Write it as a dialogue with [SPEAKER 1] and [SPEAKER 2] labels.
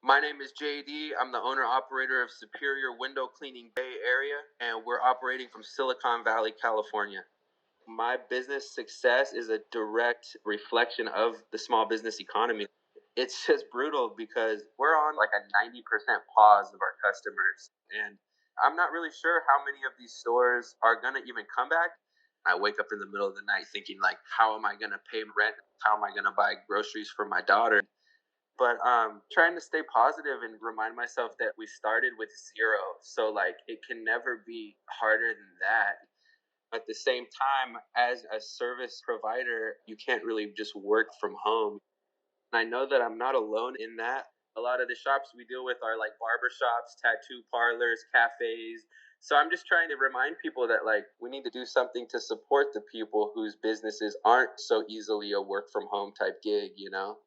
[SPEAKER 1] My name is JD. I'm the owner operator of Superior Window Cleaning Bay Area, and we're operating from Silicon Valley, California. My business success is a direct reflection of the small business economy. It's just brutal because we're on like a 90% pause of our customers. And I'm not really sure how many of these stores are going to even come back. I wake up in the middle of the night thinking, like, how am I going to pay rent? How am I going to buy groceries for my daughter? But trying to stay positive and remind myself that we started with zero, so like it can never be harder than that. At the same time, as a service provider, you can't really just work from home. And I know that I'm not alone in that. A lot of the shops we deal with are like barber shops, tattoo parlors, cafes. So I'm just trying to remind people that like we need to do something to support the people whose businesses aren't so easily a work from home type gig, you know?